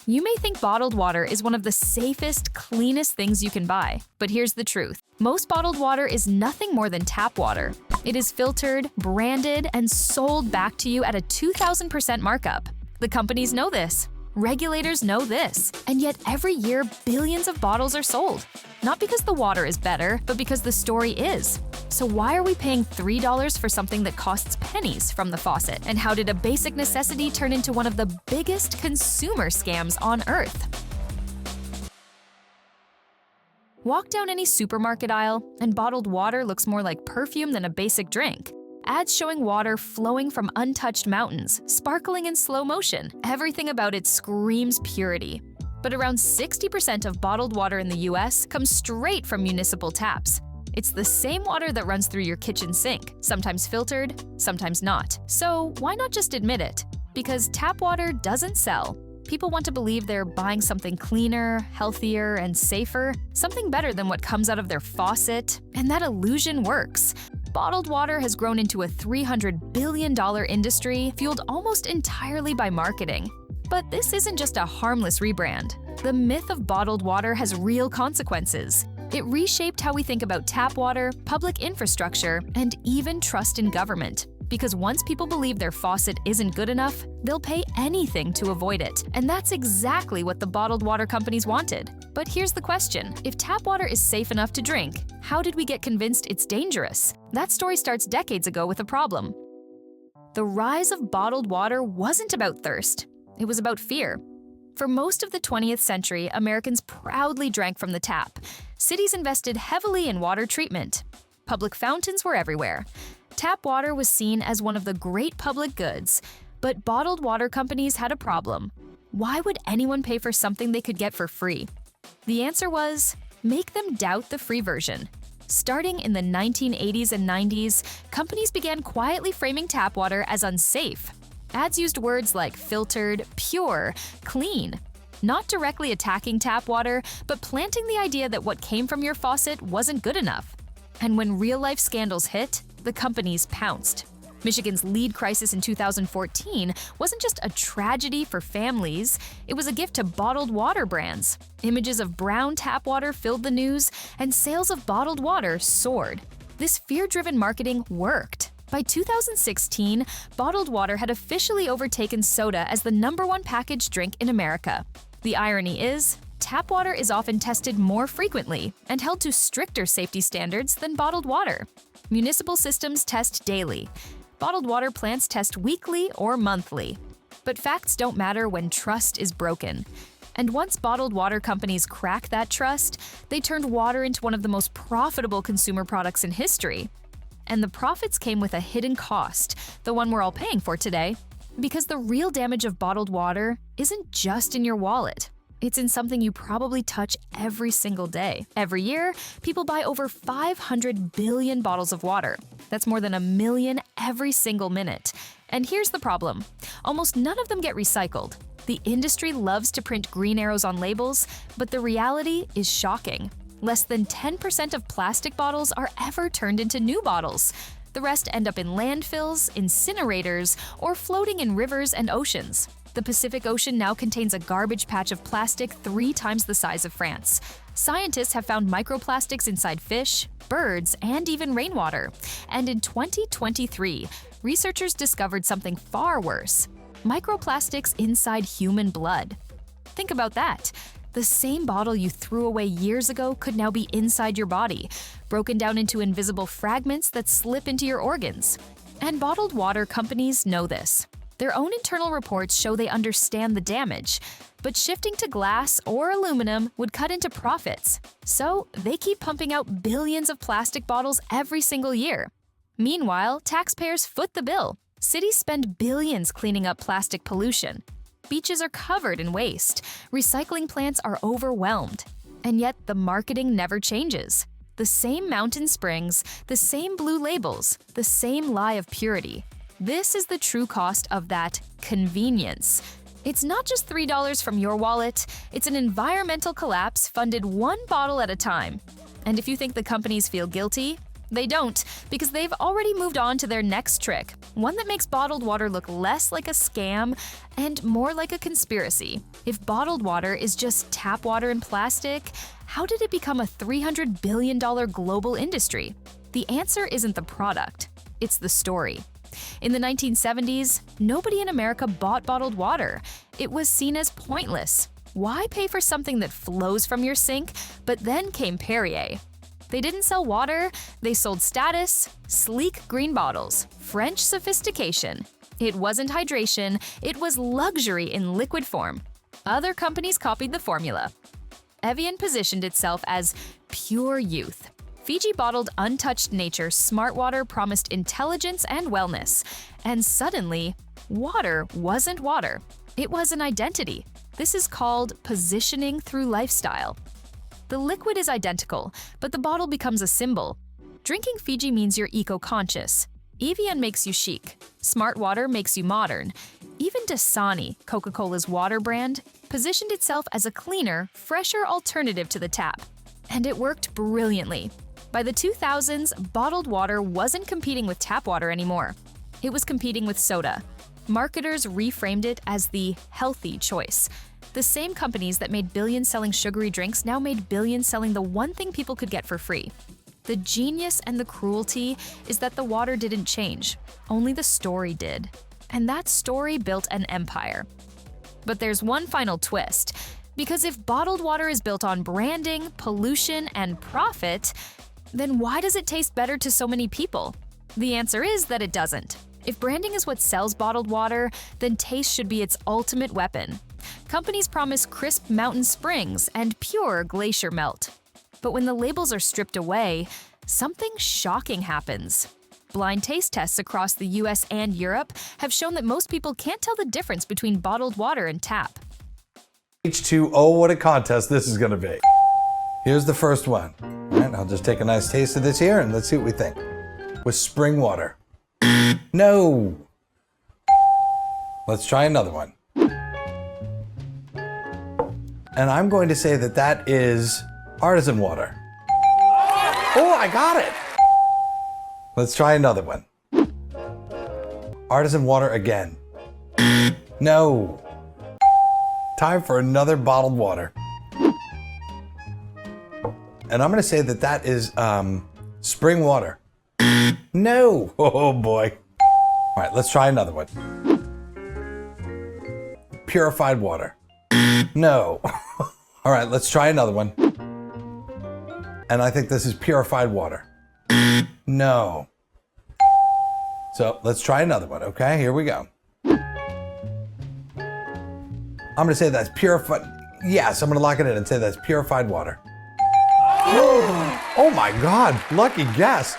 You may think bottled water is one of the safest, cleanest things you can buy, but here's the truth. Most bottled water is nothing more than tap water. It is filtered, branded, and sold back to you at a 2,000% markup. The companies know this. Regulators know this. And yet every year, billions of bottles are sold. Not because the water is better, but because the story is. So why are we paying $3 for something that costs pennies from the faucet? And how did a basic necessity turn into one of the biggest consumer scams on Earth? Walk down any supermarket aisle, and bottled water looks more like perfume than a basic drink. Ads showing water flowing from untouched mountains, sparkling in slow motion. Everything about it screams purity. But around 60% of bottled water in the US comes straight from municipal taps. It's the same water that runs through your kitchen sink, sometimes filtered, sometimes not. So why not just admit it? Because tap water doesn't sell. People want to believe they're buying something cleaner, healthier, and safer, something better than what comes out of their faucet, and that illusion works. Bottled water has grown into a $300 billion industry fueled almost entirely by marketing. But this isn't just a harmless rebrand. The myth of bottled water has real consequences. It reshaped how we think about tap water, public infrastructure, and even trust in government. Because once people believe their faucet isn't good enough, they'll pay anything to avoid it. And that's exactly what the bottled water companies wanted. But here's the question. If tap water is safe enough to drink, how did we get convinced it's dangerous? That story starts decades ago with a problem. The rise of bottled water wasn't about thirst. It was about fear. For most of the 20th century, Americans proudly drank from the tap. Cities invested heavily in water treatment. Public fountains were everywhere. Tap water was seen as one of the great public goods, but bottled water companies had a problem. Why would anyone pay for something they could get for free? The answer was, make them doubt the free version. Starting in the 1980s and 90s, companies began quietly framing tap water as unsafe. Ads used words like filtered, pure, clean, not directly attacking tap water, but planting the idea that what came from your faucet wasn't good enough. And when real-life scandals hit, the companies pounced. Michigan's lead crisis in 2014 wasn't just a tragedy for families, it was a gift to bottled water brands. Images of brown tap water filled the news, and sales of bottled water soared. This fear-driven marketing worked. By 2016, bottled water had officially overtaken soda as the #1 packaged drink in America. The irony is, tap water is often tested more frequently and held to stricter safety standards than bottled water. Municipal systems test daily. Bottled water plants test weekly or monthly. But facts don't matter when trust is broken. And once bottled water companies cracked that trust, they turned water into one of the most profitable consumer products in history. And the profits came with a hidden cost, the one we're all paying for today. Because the real damage of bottled water isn't just in your wallet. It's in something you probably touch every single day. Every year, people buy over 500 billion bottles of water. That's more than 1 million every single minute. And here's the problem. Almost none of them get recycled. The industry loves to print green arrows on labels, but the reality is shocking. Less than 10% of plastic bottles are ever turned into new bottles. The rest end up in landfills, incinerators, or floating in rivers and oceans. The Pacific Ocean now contains a garbage patch of plastic 3 times the size of France. Scientists have found microplastics inside fish, birds, and even rainwater. And in 2023, researchers discovered something far worse: microplastics inside human blood. Think about that. The same bottle you threw away years ago could now be inside your body, broken down into invisible fragments that slip into your organs. And bottled water companies know this. Their own internal reports show they understand the damage, but shifting to glass or aluminum would cut into profits. So they keep pumping out billions of plastic bottles every single year. Meanwhile, taxpayers foot the bill. Cities spend billions cleaning up plastic pollution. Beaches are covered in waste. Recycling plants are overwhelmed. And yet the marketing never changes. The same mountain springs, the same blue labels, the same lie of purity. This is the true cost of that convenience. It's not just $3 from your wallet, it's an environmental collapse funded one bottle at a time. And if you think the companies feel guilty, They don't, because they've already moved on to their next trick, one that makes bottled water look less like a scam and more like a conspiracy. If bottled water is just tap water in plastic, how did it become a $300 billion global industry? The answer isn't the product, it's the story. In the 1970s, nobody in America bought bottled water. It was seen as pointless. Why pay for something that flows from your sink? But then came Perrier. They didn't sell water, they sold status, sleek green bottles, French sophistication. It wasn't hydration, it was luxury in liquid form. Other companies copied the formula. Evian positioned itself as pure youth. Fiji bottled untouched nature smart water promised intelligence and wellness. And suddenly, water wasn't water. It was an identity. This is called positioning through lifestyle. The liquid is identical, but the bottle becomes a symbol. Drinking Fiji means you're eco-conscious. Evian makes you chic. Smart water makes you modern. Even Dasani, Coca-Cola's water brand, positioned itself as a cleaner, fresher alternative to the tap. And it worked brilliantly. By the 2000s, bottled water wasn't competing with tap water anymore. It was competing with soda. Marketers reframed it as the healthy choice. The same companies that made billions selling sugary drinks now made billions selling the one thing people could get for free. The genius and the cruelty is that the water didn't change, only the story did. And that story built an empire. But there's one final twist, because if bottled water is built on branding, pollution, and profit, then why does it taste better to so many people? The answer is that it doesn't. If branding is what sells bottled water, then taste should be its ultimate weapon. Companies promise crisp mountain springs and pure glacier melt. But when the labels are stripped away, something shocking happens. Blind taste tests across the US and Europe have shown that most people can't tell the difference between bottled water and tap. H2O, what a contest this is gonna be. Here's the first one. All right, I'll just take a nice taste of this here and let's see what we think. With spring water. No. Let's try another one. And I'm going to say that that is artisan water. Oh, I got it. Let's try another one. Artisan water again. No. Time for another bottled water. And I'm going to say that that is spring water. No. Oh boy. All right, let's try another one. Purified water. No. All right, let's try another one. And I think this is purified water. No. So let's try another one, okay? Here we go. I'm gonna say that's purified. Yes, I'm gonna lock it in and say that's purified water. Oh my God, lucky guess.